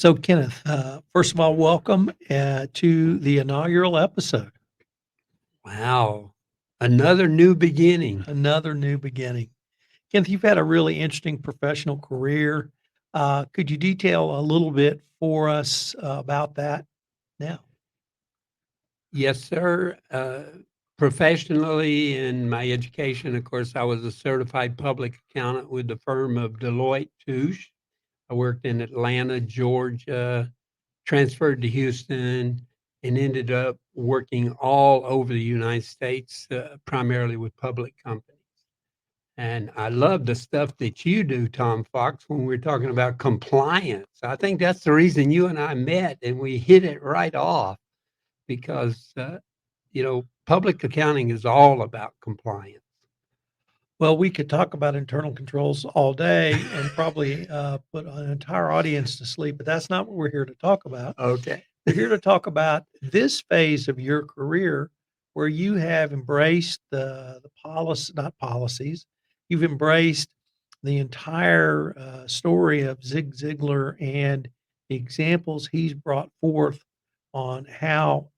So, Kenneth, first of all, welcome to the inaugural episode. Wow. Another new beginning. Another new beginning. Kenneth, you've had a really interesting professional career. Could you detail a little bit for us about that now? Yes, sir. Professionally, in my education, of course, I was a certified public accountant with the firm of Deloitte Touche. I worked in Atlanta, Georgia, transferred to Houston, and ended up working all over the United States, primarily with public companies. And I love the stuff that you do, Tom Fox, when we're talking about compliance. I think that's the reason you and I met and we hit it right off because, public accounting is all about compliance. Well, we could talk about internal controls all day and probably put an entire audience to sleep, but that's not what we're here to talk about. Okay. We're here to talk about this phase of your career where you have embraced the policy, not policies, you've embraced the entire story of Zig Ziglar and the examples he's brought forth on how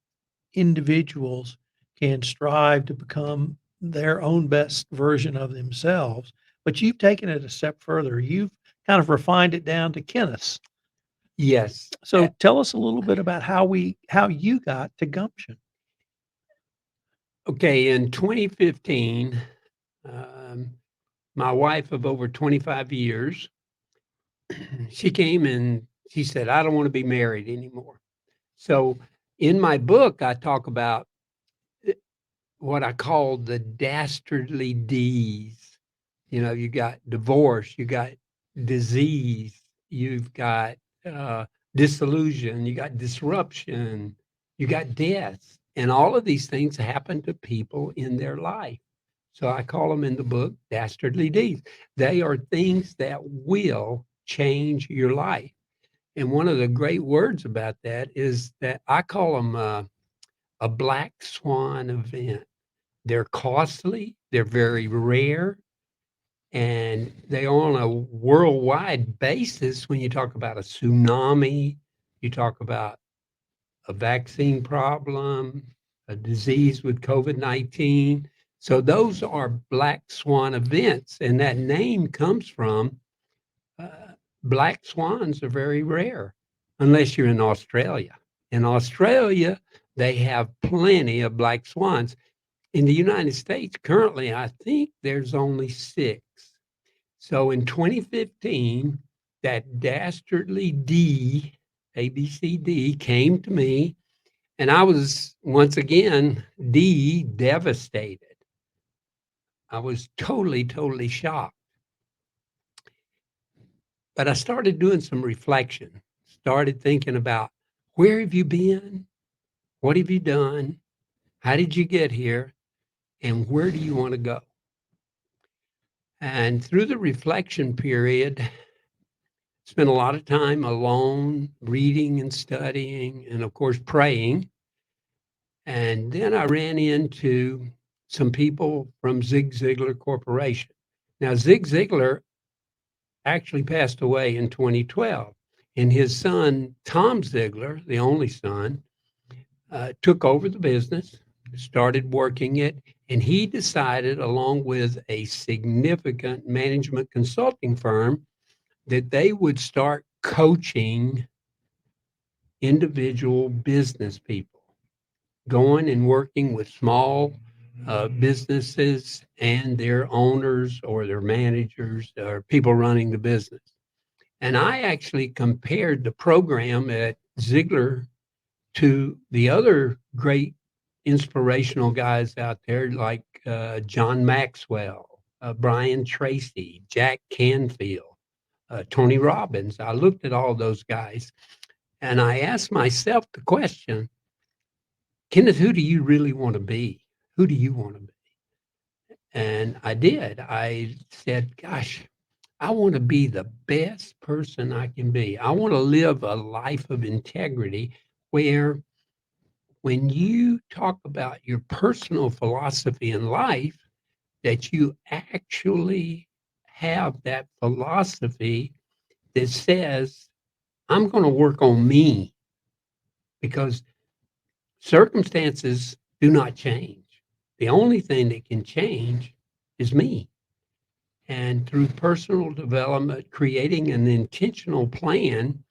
individuals can strive to become their own best version of themselves. But you've taken it a step further. You've kind of refined it down to Kenneth's. Yes. So tell us a little bit about how you got to gumption. Okay. In 2015, um, my wife of over 25 years, she came and she said, I don't want to be married anymore. So in my book, I talk about what I call the dastardly D's. You got divorce, you got disease, you've got disillusion, you got disruption, you got death. And all of these things happen to people in their life. So I call them in the book dastardly D's. They are things that will change your life. And one of the great words about that is that I call them a black swan event. They're costly, they're very rare, and they are on a worldwide basis. When you talk about a tsunami, you talk about a vaccine problem, a disease with COVID-19. So those are black swan events, and that name comes from black swans are very rare unless you're in Australia. In Australia, they have plenty of black swans. In the United States, currently, I think there's only 6. So in 2015, that dastardly D, ABCD, came to me, and I was once again devastated. I was totally, totally shocked. But I started doing some reflection, started thinking about where have you been? What have you done? How did you get here? And where do you want to go? And through the reflection period, spent a lot of time alone, reading and studying, and of course, praying. And then I ran into some people from Zig Ziglar Corporation. Now, Zig Ziglar actually passed away in 2012, and his son, Tom Ziglar, the only son, took over the business, started working it, and he decided, along with a significant management consulting firm, that they would start coaching individual business people, going and working with small businesses and their owners or their managers or people running the business. And I actually compared the program at Ziegler to the other great inspirational guys out there like John Maxwell, Brian Tracy, Jack Canfield, Tony Robbins. I looked at all those guys and I asked myself the question, Kenneth, who do you really want to be? Who do you want to be? And I did. I said, gosh, I want to be the best person I can be. I want to live a life of integrity where when you talk about your personal philosophy in life, that you actually have that philosophy that says I'm going to work on me because circumstances do not change. The only thing that can change is me. And through personal development, creating an intentional plan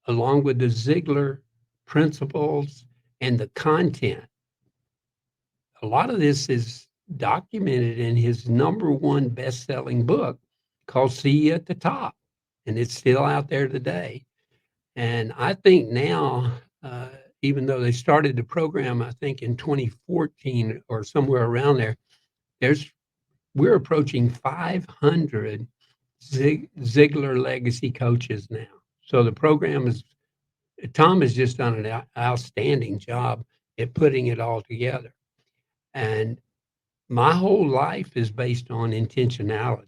along with the Ziglar principles and the content. A lot of this is documented in his #1 best-selling book called See You at the Top, and it's still out there today. And I think now, even though they started the program, I think in 2014 or somewhere around there, there's we're approaching 500 Ziglar legacy coaches now. So the program is Tom has just done an outstanding job at putting it all together. And my whole life is based on intentionality.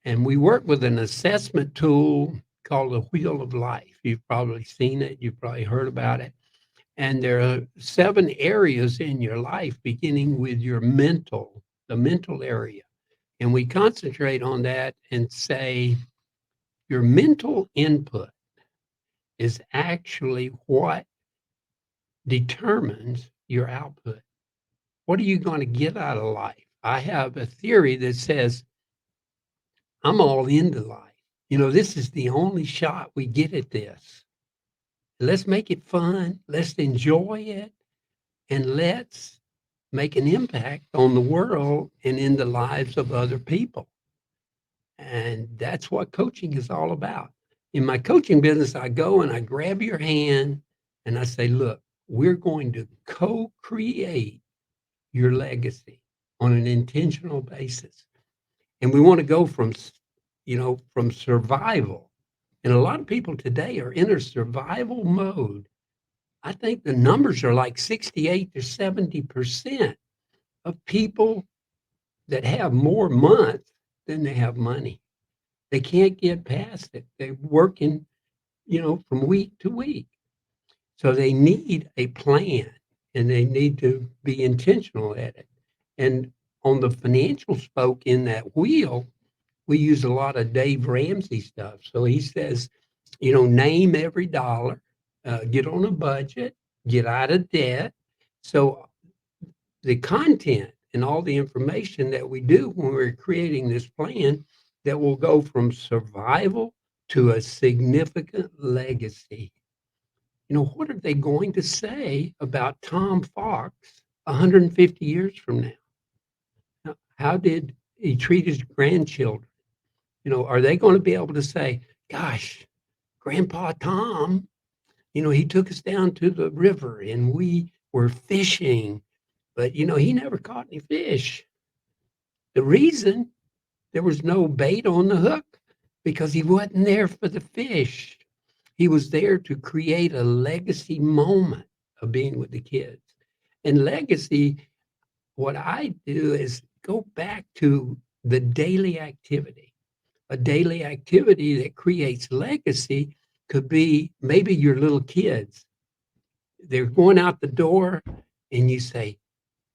And we work with an assessment tool called the Wheel of Life. You've probably seen it, you've probably heard about it. And there are 7 areas in your life, beginning with your the mental area. And we concentrate on that and say your mental input is actually what determines your output. What are you going to get out of life? I have a theory that says I'm all into life. This is the only shot we get at this. Let's make it fun. Let's enjoy it. And let's make an impact on the world and in the lives of other people. And that's what coaching is all about. In my coaching business, I go and I grab your hand and I say, look, we're going to co-create your legacy on an intentional basis. And we want to go from survival. And a lot of people today are in a survival mode. I think the numbers are like 68 to 70% of people that have more months than they have money. They can't get past it. They're working, from week to week. So they need a plan and they need to be intentional at it. And on the financial spoke in that wheel, we use a lot of Dave Ramsey stuff. So he says, name every dollar, get on a budget, get out of debt. So the content and all the information that we do when we're creating this plan that will go from survival to a significant legacy. What are they going to say about Tom Fox 150 years from now? How did he treat his grandchildren? Are they going to be able to say, gosh, Grandpa Tom, he took us down to the river and we were fishing, but, he never caught any fish. The reason there was no bait on the hook because he wasn't there for the fish. He was there to create a legacy moment of being with the kids. And legacy, what I do is go back to the daily activity. A daily activity that creates legacy could be maybe your little kids. They're going out the door and you say,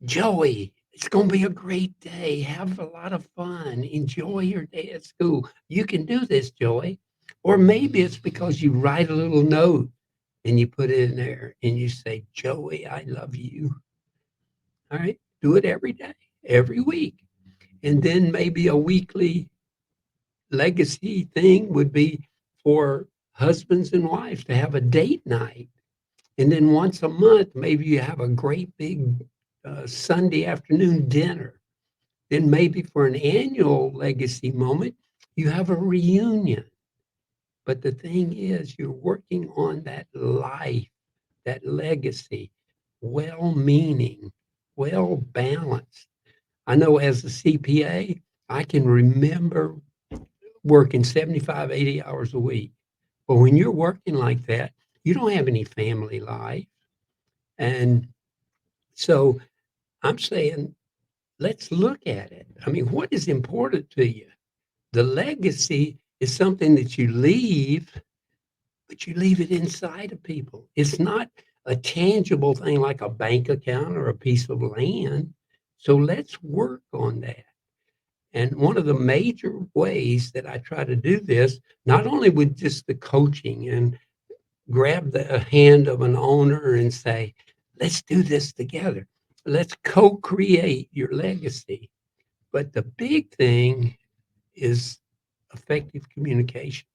Joey, it's going to be a great day. Have a lot of fun. Enjoy your day at school. You can do this, Joey. Or maybe it's because you write a little note and you put it in there and you say, Joey, I love you. All right. Do it every day, every week. And then maybe a weekly legacy thing would be for husbands and wives to have a date night. And then once a month, maybe you have a great big Sunday afternoon dinner. Then maybe for an annual legacy moment, you have a reunion. But the thing is, you're working on that life, that legacy, well-meaning, well-balanced. I know as a CPA, I can remember working 75, 80 hours a week. But when you're working like that, you don't have any family life. And so I'm saying, let's look at it. I mean, what is important to you? The legacy is something that you leave, but you leave it inside of people. It's not a tangible thing like a bank account or a piece of land. So let's work on that. And one of the major ways that I try to do this, not only with just the coaching and grab the hand of an owner and say, let's do this together. Let's co-create your legacy. But the big thing is effective communication.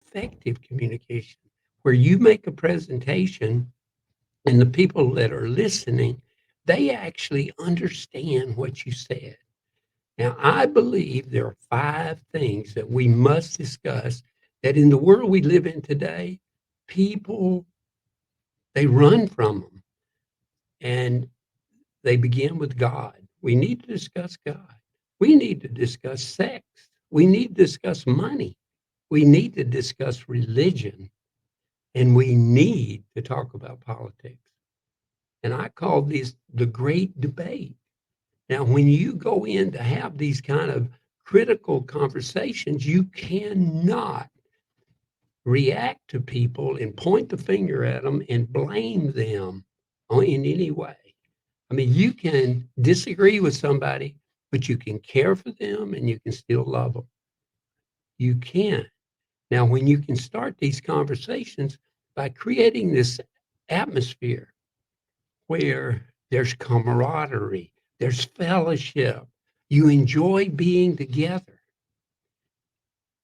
Effective communication, where you make a presentation and the people that are listening, they actually understand what you said. Now, I believe there are 5 things that we must discuss that in the world we live in today, people, they run from them. And they begin with God. We need to discuss God. We need to discuss sex. We need to discuss money. We need to discuss religion. And we need to talk about politics. And I call this the great debate. Now, when you go in to have these kind of critical conversations, you cannot react to people and point the finger at them and blame them in any way. I mean, you can disagree with somebody, but you can care for them and you can still love them. You can. Now, when you can start these conversations by creating this atmosphere where there's camaraderie, there's fellowship, you enjoy being together,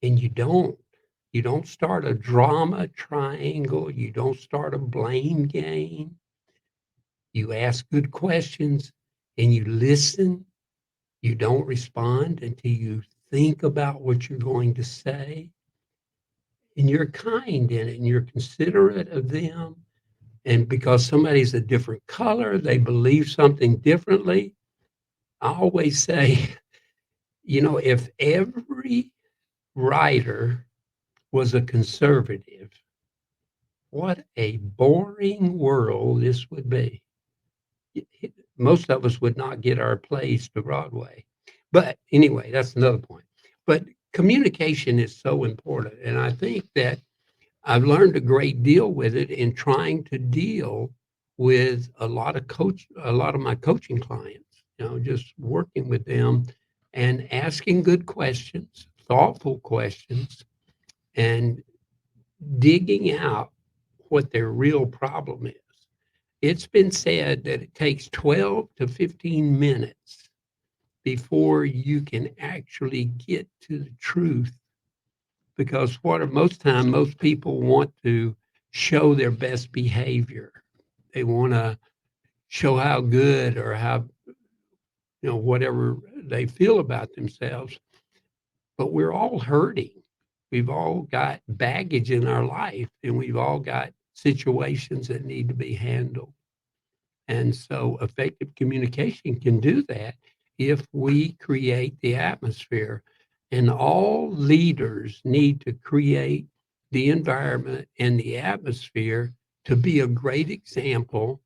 and you don't start a drama triangle, you don't start a blame game. You ask good questions and you listen. You don't respond until you think about what you're going to say. And you're kind in it and you're considerate of them. And because somebody's a different color, they believe something differently. I always say, if every writer was a conservative, what a boring world this would be. Most of us would not get our plays to Broadway. But anyway, that's another point. But communication is so important. And I think that I've learned a great deal with it in trying to deal with a lot of my coaching clients, just working with them and asking good questions, thoughtful questions, and digging out what their real problem is. It's been said that it takes 12 to 15 minutes before you can actually get to the truth, because most people want to show their best behavior. They want to show how good or how, whatever they feel about themselves. But we're all hurting. We've all got baggage in our life and we've all got situations that need to be handled. And so effective communication can do that if we create the atmosphere. And all leaders need to create the environment and the atmosphere to be a great example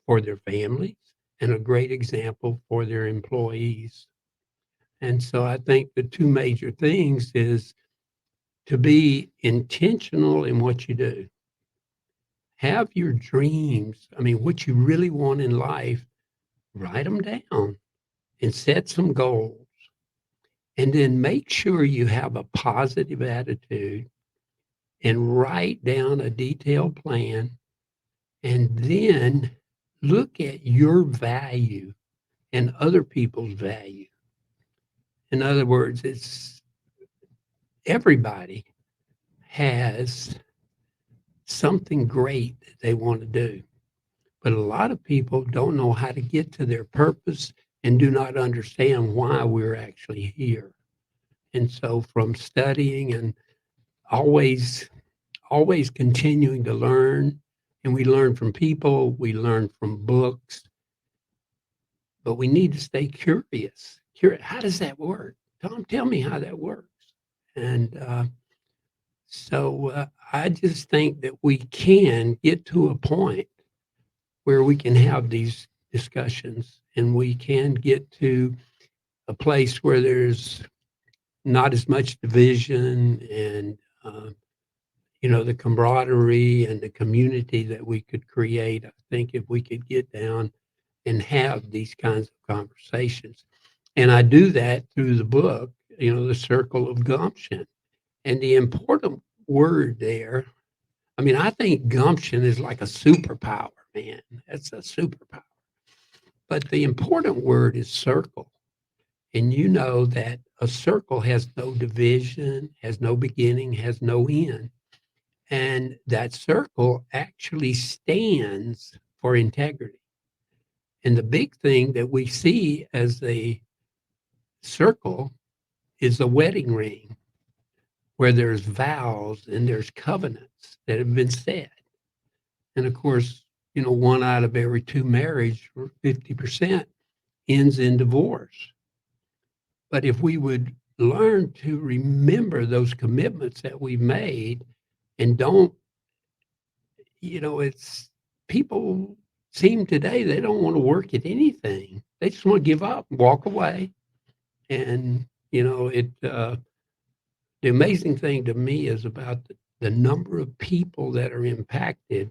for their families and a great example for their employees. And so I think the 2 major things is to be intentional in what you do. Have your dreams. I mean, what you really want in life, write them down and set some goals. And then make sure you have a positive attitude and write down a detailed plan. And then look at your value and other people's value. In other words, it's everybody has something great that they want to do. But a lot of people don't know how to get to their purpose and do not understand why we're actually here. And so from studying and always, always continuing to learn, and we learn from people, we learn from books, but we need to stay curious. How does that work? Tom, tell me how that works. And I just think that we can get to a point where we can have these discussions and we can get to a place where there's not as much division and the camaraderie and the community that we could create. I think if we could get down and have these kinds of conversations. And I do that through the book, the Circle of Gumption. And the important word there, I mean, I think gumption is like a superpower, man. That's a superpower. But the important word is circle. And you know that a circle has no division, has no beginning, has no end. And that circle actually stands for integrity. And the big thing that we see as a circle is a wedding ring where there's vows and there's covenants that have been said. And of course, 1 out of every 2 marriage, or 50%, ends in divorce. But if we would learn to remember those commitments that we made and don't, it's people seem today, they don't want to work at anything. They just want to give up, walk away. And, the amazing thing to me is about the number of people that are impacted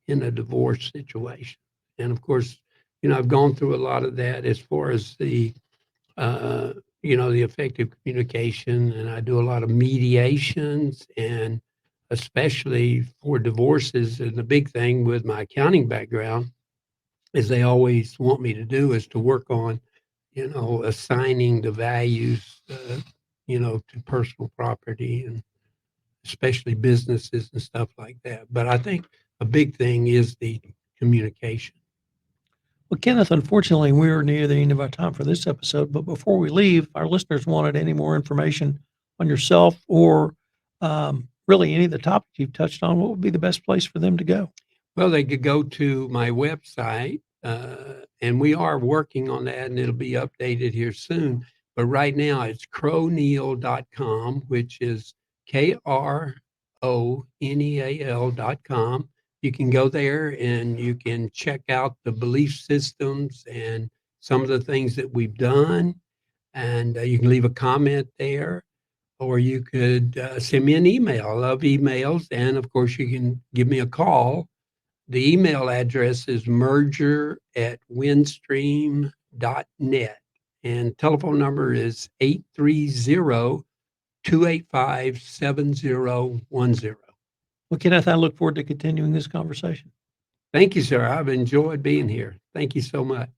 in a divorce situation. And of course, I've gone through a lot of that as far as uh, the effective communication, and I do a lot of mediations, and especially for divorces. And the big thing with my accounting background is they always want me to do is to work on, assigning the values, to personal property and especially businesses and stuff like that. But I think a big thing is the communication. Well, Kenneth, unfortunately, we're near the end of our time for this episode. But before we leave, our listeners wanted any more information on yourself or really any of the topics you've touched on. What would be the best place for them to go? Well, they could go to my website, and we are working on that, and it'll be updated here soon. But right now, it's croneal.com, which is KRONEAL.com. You can go there and you can check out the belief systems and some of the things that we've done. And you can leave a comment there, or you could send me an email. I love emails. And of course, you can give me a call. The email address is merger@windstream.net, and telephone number is 830-285-7010. Well, Kenneth, I look forward to continuing this conversation. Thank you, sir. I've enjoyed being here. Thank you so much.